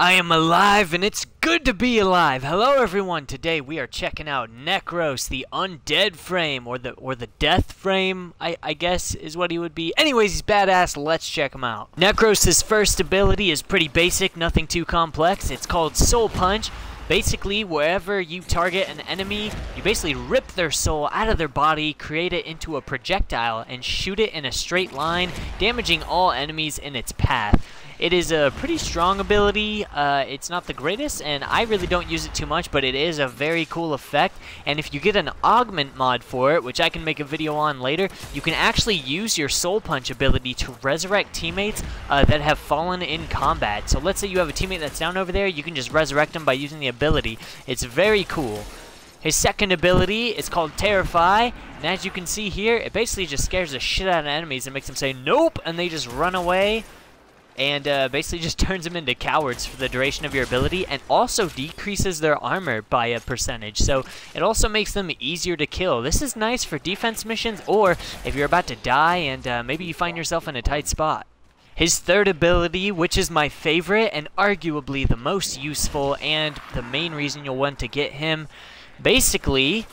I am alive, and it's good to be alive. Hello, everyone. Today we are checking out Nekros, the undead frame, or the death frame, I guess is what he would be. Anyways, he's badass. Let's check him out. Nekros' first ability is pretty basic, nothing too complex. It's called Soul Punch. Basically, wherever you target an enemy, you basically rip their soul out of their body, create it into a projectile, and shoot it in a straight line, damaging all enemies in its path. It is a pretty strong ability. It's not the greatest, and I really don't use it too much, but it is a very cool effect. And if you get an augment mod for it, which I can make a video on later, you can actually use your Soul Punch ability to resurrect teammates that have fallen in combat. So let's say you have a teammate that's down over there, you can just resurrect them by using the ability. It's very cool. His second ability is called Terrify, and as you can see here, it basically just scares the shit out of enemies and makes them say nope, and they just run away. And basically just turns them into cowards for the duration of your ability, and also decreases their armor by a percentage. So it also makes them easier to kill. This is nice for defense missions, or if you're about to die and maybe you find yourself in a tight spot. His third ability, which is my favorite and arguably the most useful and the main reason you'll want to get him, basically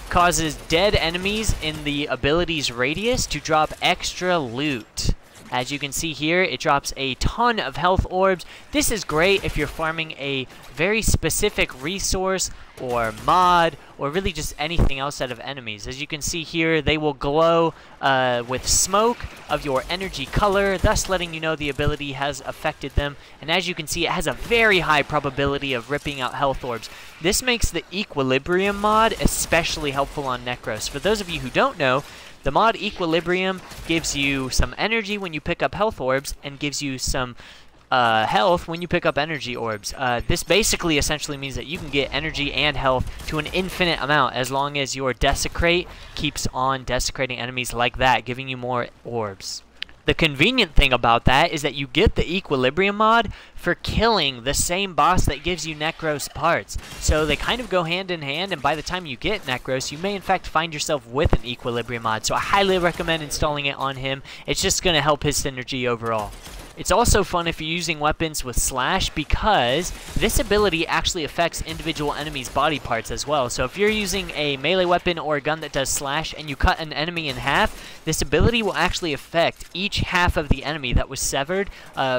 causes dead enemies in the ability's radius to drop extra loot. As you can see here, it drops a ton of health orbs. This is great if you're farming a very specific resource or mod or really just anything else out of enemies. As you can see here, they will glow with smoke of your energy color, thus letting you know the ability has affected them. And as you can see, it has a very high probability of ripping out health orbs. This makes the Equilibrium mod especially helpful on Nekros. For those of you who don't know, the mod Equilibrium gives you some energy when you pick up health orbs and gives you some health when you pick up energy orbs. This basically essentially means that you can get energy and health to an infinite amount as long as your Desecrate keeps on desecrating enemies like that, giving you more orbs. The convenient thing about that is that you get the Equilibrium mod for killing the same boss that gives you Nekros parts. So they kind of go hand in hand, and by the time you get Nekros, you may in fact find yourself with an Equilibrium mod. So I highly recommend installing it on him. It's just going to help his synergy overall. It's also fun if you're using weapons with Slash, because this ability actually affects individual enemies' body parts as well. So if you're using a melee weapon or a gun that does Slash and you cut an enemy in half, this ability will actually affect each half of the enemy that was severed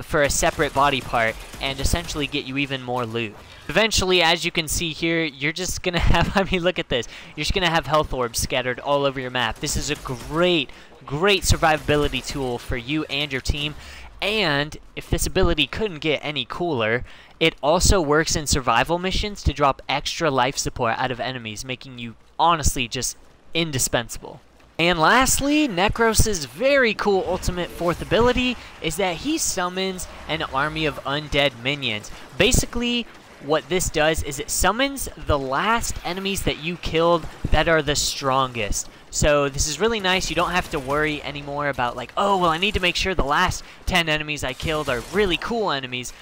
for a separate body part and essentially get you even more loot. Eventually, as you can see here, you're just going to have, I mean, look at this. You're just going to have health orbs scattered all over your map. This is a great survivability tool for you and your team. And if this ability couldn't get any cooler, it also works in survival missions to drop extra life support out of enemies, making you honestly just indispensable. And lastly, Nekros' very cool ultimate fourth ability is that he summons an army of undead minions. Basically, what this does is it summons the last enemies that you killed that are the strongest. So this is really nice. You don't have to worry anymore about like, oh, well, I need to make sure the last 10 enemies I killed are really cool enemies.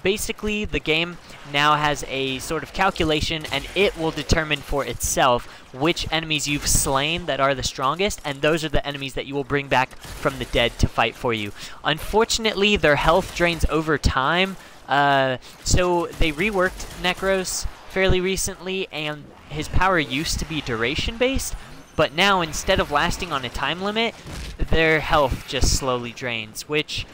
Basically, the game now has a sort of calculation, and it will determine for itself which enemies you've slain that are the strongest, and those are the enemies that you will bring back from the dead to fight for you. Unfortunately, their health drains over time. So they reworked Nekros fairly recently, and his power used to be duration based, but now instead of lasting on a time limit, their health just slowly drains, which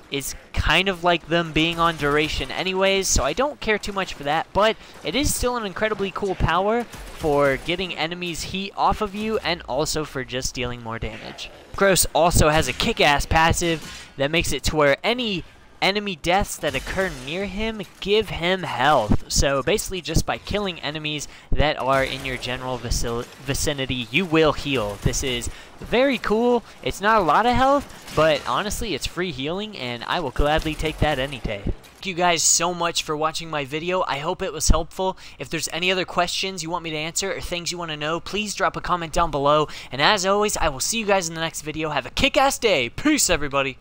is kind of like them being on duration anyways, so I don't care too much for that, but it is still an incredibly cool power for getting enemies heat off of you and also for just dealing more damage. Nekros also has a kick-ass passive that makes it to where any enemy deaths that occur near him give him health. So basically, just by killing enemies that are in your general vicinity, you will heal. This is very cool. It's not a lot of health, but honestly, it's free healing, and I will gladly take that any day. Thank you guys so much for watching my video. I hope it was helpful. If there's any other questions you want me to answer or things you want to know, please drop a comment down below. And as always, I will see you guys in the next video. Have a kick-ass day. Peace, everybody.